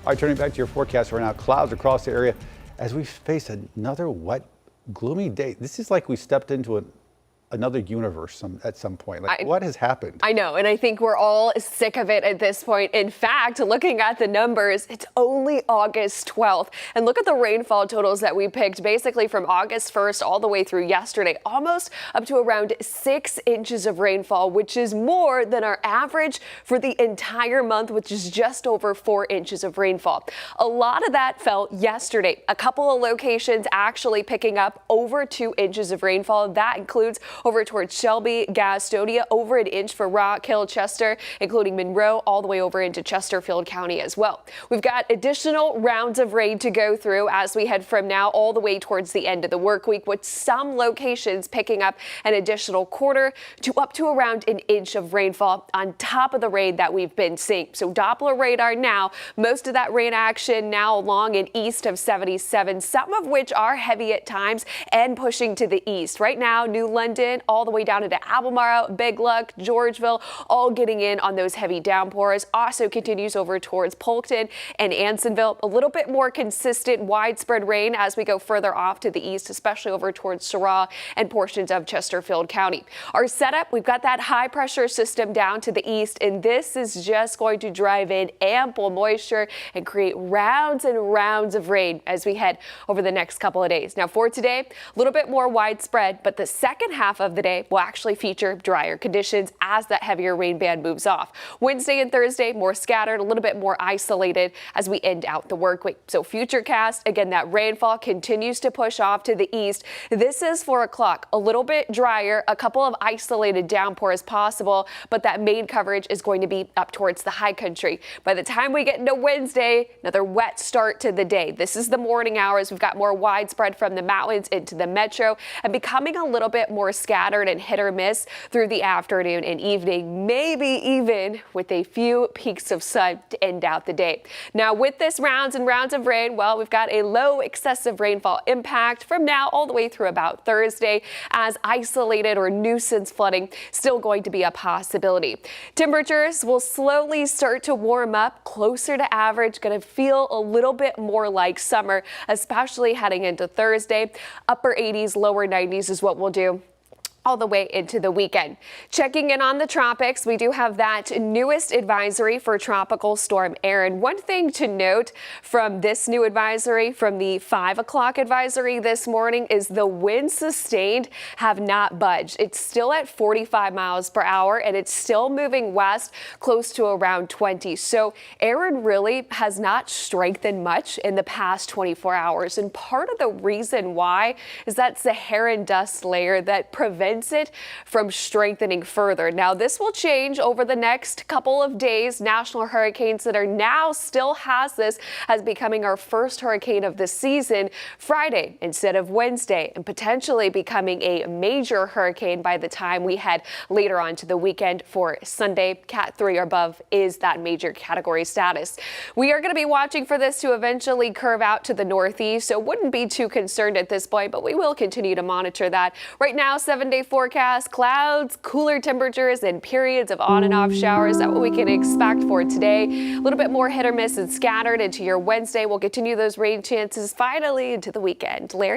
All right, turning back to your forecast right now, clouds across the area as we face another wet, gloomy day. This is like we stepped into another universe at some point. Like, what has happened? I know, and I think we're all sick of it at this point. In fact, looking at the numbers, it's only August 12th. And look at the rainfall totals that we picked, basically from August 1st all the way through yesterday, almost up to around 6 inches of rainfall, which is more than our average for the entire month, which is just over 4 inches of rainfall. A lot of that fell yesterday. A couple of locations actually picking up over 2 inches of rainfall. That includes over towards Shelby, Gastonia, over an inch for Rock Hill, Chester, including Monroe, all the way over into Chesterfield County as well. We've got additional rounds of rain to go through as we head from now all the way towards the end of the work week, with some locations picking up an additional quarter to up to around an inch of rainfall on top of the rain that we've been seeing. So Doppler radar now, most of that rain action now along and east of 77, some of which are heavy at times and pushing to the east. Right now, New London, all the way down into Albemarle, Big Luck, Georgeville, all getting in on those heavy downpours. Also continues over towards Polkton and Ansonville. A little bit more consistent widespread rain as we go further off to the east, especially over towards Syrah and portions of Chesterfield County. Our setup, we've got that high pressure system down to the east, and this is just going to drive in ample moisture and create rounds and rounds of rain as we head over the next couple of days. Now for today, a little bit more widespread, but the second half of the day will actually feature drier conditions as that heavier rain band moves off. Wednesday and Thursday, more scattered, a little bit more isolated as we end out the work week. So futurecast, again, that rainfall continues to push off to the east. This is 4 o'clock, a little bit drier, a couple of isolated downpours possible, but that main coverage is going to be up towards the high country. By the time we get into Wednesday, another wet start to the day. This is the morning hours. We've got more widespread from the mountains into the metro and becoming a little bit more scattered and hit or miss through the afternoon and evening, maybe even with a few peaks of sun to end out the day. Now with this rounds and rounds of rain, well, we've got a low excessive rainfall impact from now all the way through about Thursday, as isolated or nuisance flooding still going to be a possibility. Temperatures will slowly start to warm up closer to average, going to feel a little bit more like summer, especially heading into Thursday. Upper 80s, lower 90s is what we'll do all the way into the weekend. Checking in on the tropics, we do have that newest advisory for Tropical Storm Erin. One thing to note from this new advisory, from the 5 o'clock advisory this morning, is the winds sustained have not budged. It's still at 45 miles per hour and it's still moving west close to around 20. So Erin really has not strengthened much in the past 24 hours. And part of the reason why is that Saharan dust layer that prevents it from strengthening further. Now this will change over the next couple of days. National Hurricane Center now still has this as becoming our first hurricane of the season Friday instead of Wednesday, and potentially becoming a major hurricane by the time we head later on to the weekend for Sunday. Cat 3 or above is that major category status. We are going to be watching for this to eventually curve out to the northeast, so wouldn't be too concerned at this point, but we will continue to monitor that. Right now, 7-day forecast, clouds, cooler temperatures, and periods of on and off showers. That's what we can expect for today. A little bit more hit or miss and scattered into your Wednesday. We'll continue those rain chances finally into the weekend. Larry?